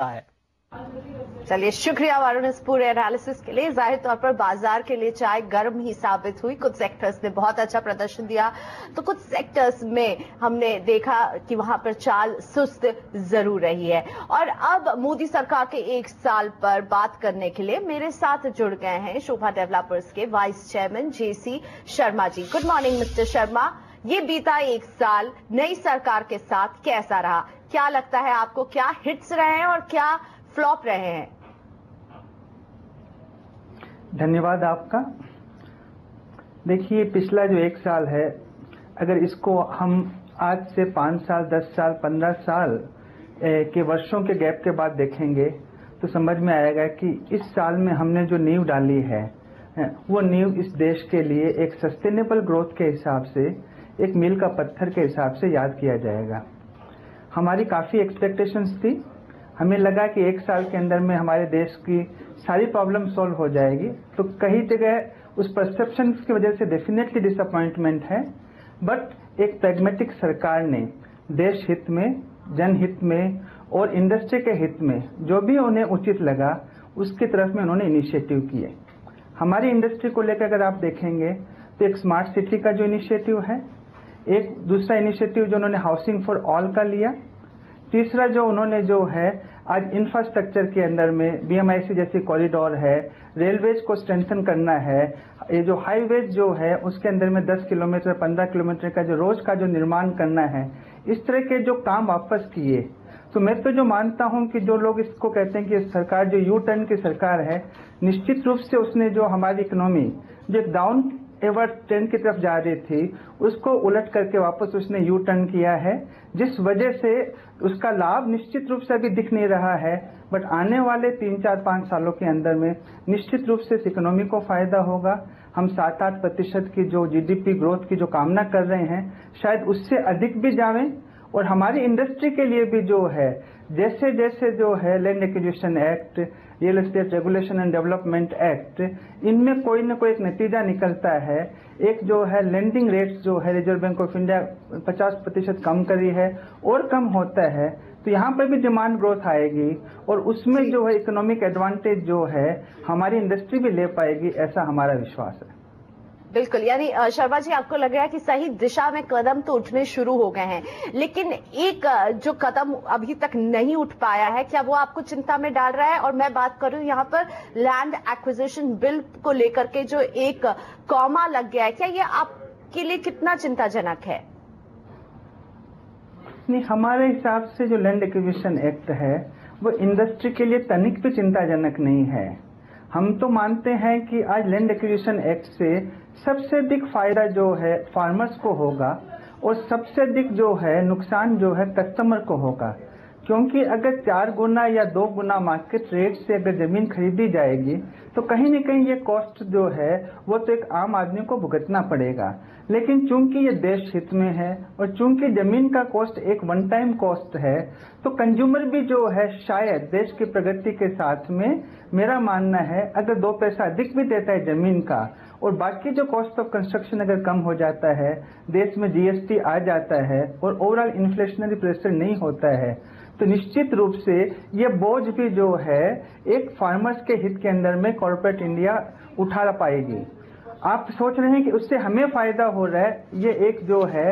है। चलिए, शुक्रिया वरुण इस पूरे एनालिसिस के लिए। जाहिर तौर पर बाजार के लिए चाय गर्म ही साबित हुई। कुछ सेक्टर्स ने बहुत अच्छा प्रदर्शन दिया तो कुछ सेक्टर्स में हमने देखा कि वहां पर चाल सुस्त जरूर रही है। और अब मोदी सरकार के 1 साल पर बात करने के लिए मेरे साथ जुड़ गए हैं शोभा डेवलपर्स के vice chairman JC Sharma ji. Good morning mister Sharma. ये बीता 1 साल नई सरकार के साथ कैसा रहा? क्या लगता है आपको, क्या हिट्स रहे हैं और क्या फ्लॉप रहे हैं? धन्यवाद आपका। देखिए, पिछला जो 1 साल है, अगर इसको हम आज से 5 साल, 10 साल, 15 साल के वर्षों के गैप के बाद देखेंगे तो समझ में आएगा कि इस साल में हमने जो नींव डाली है वो नींव इस देश के लिए एक सस्टेनेबल ग्रोथ के हिसाब से, एक मील का पत्थर के हिसाब से याद किया जाएगा। हमारी काफ़ी एक्सपेक्टेशंस थी। हमें लगा कि 1 साल के अंदर में हमारे देश की सारी प्रॉब्लम सॉल्व हो जाएगी, तो कई जगह उस परसेप्शन की वजह से डेफिनेटली डिसअपॉइंटमेंट है। बट एक प्रैग्मेटिक सरकार ने देश हित में, जनहित में और इंडस्ट्री के हित में जो भी उन्हें उचित लगा उसकी तरफ में उन्होंने इनिशिएटिव किए। हमारी इंडस्ट्री को लेकर अगर आप देखेंगे तो एक स्मार्ट सिटी का जो इनिशिएटिव है, एक दूसरा इनिशिएटिव जो उन्होंने हाउसिंग फॉर ऑल का लिया, तीसरा जो उन्होंने जो है आज इंफ्रास्ट्रक्चर के अंदर में बीएमआईसी जैसी कॉरिडोर है, रेलवेज को स्ट्रेंथन करना है, ये जो हाईवेज जो है उसके अंदर में 10 किलोमीटर 15 किलोमीटर का जो रोज का जो निर्माण करना है, इस तरह के जो काम वापस किए। तो मैं तो जो मानता हूं कि जो लोग इसको कहते हैं कि सरकार जो यू टर्न की सरकार है, निश्चित रूप से उसने जो हमारी इकोनॉमी जो एक डाउन एवर ट्रेंड की तरफ जा रही थी उसको उलट करके वापस उसने यू टर्न किया है, जिस वजह से उसका लाभ निश्चित रूप से अभी दिख नहीं रहा है। बट आने वाले 3, 4, 5 सालों के अंदर में निश्चित रूप से इस इकोनॉमी को फायदा होगा। हम 7-8% की जो जीडीपी ग्रोथ की जो कामना कर रहे हैं, शायद उससे अधिक भी जावें। और हमारी इंडस्ट्री के लिए भी जो है, जैसे जैसे जो है land acquisition act, real estate regulation and development act, इनमें कोई न कोई एक नतीजा निकलता है। एक जो है लेंडिंग रेट्स जो है रिजर्व बैंक ऑफ इंडिया 50% कम करी है और कम होता है, तो यहाँ पर भी डिमांड ग्रोथ आएगी और उसमें जो है इकोनॉमिक एडवांटेज जो है हमारी इंडस्ट्री भी ले पाएगी, ऐसा हमारा विश्वास है। बिल्कुल, यानी शर्मा जी, आपको लग रहा है कि सही दिशा में कदम तो उठने शुरू हो गए हैं, लेकिन एक जो कदम अभी तक नहीं उठ पाया है, क्या वो आपको चिंता में डाल रहा है? और मैं बात करूं यहाँ पर लैंड एक्विजिशन बिल को लेकर के जो एक कॉमा लग गया है, क्या ये आपके लिए कितना चिंताजनक है? नहीं, हमारे हिसाब से जो लैंड एक्विजिशन एक्ट है वो इंडस्ट्री के लिए तनिक भी चिंताजनक नहीं है। हम तो मानते हैं कि आज लैंड एक्विजिशन एक्ट से सबसे अधिक फायदा जो है फार्मर्स को होगा और सबसे अधिक जो है नुकसान जो है कस्टमर को होगा, क्योंकि अगर 4 गुना या 2 गुना मार्केट रेट से अगर जमीन खरीदी जाएगी तो कहीं न कहीं ये कॉस्ट जो है वो तो एक आम आदमी को भुगतना पड़ेगा। लेकिन चूंकि ये देश हित में है और चूंकि जमीन का कॉस्ट एक वन टाइम कॉस्ट है, तो कंज्यूमर भी जो है शायद देश की प्रगति के साथ में, मेरा मानना है, अगर 2 पैसा अधिक भी देता है जमीन का और बाकी जो कॉस्ट ऑफ कंस्ट्रक्शन अगर कम हो जाता है, देश में जीएसटी आ जाता है और ओवरऑल इन्फ्लेशनरी प्रेशर नहीं होता है, तो निश्चित रूप से ये बोझ भी जो है एक फार्मर्स के हित के अंदर में कॉर्पोरेट इंडिया उठा पाएगी। आप सोच रहे हैं कि उससे हमें फायदा हो रहा है, ये एक जो है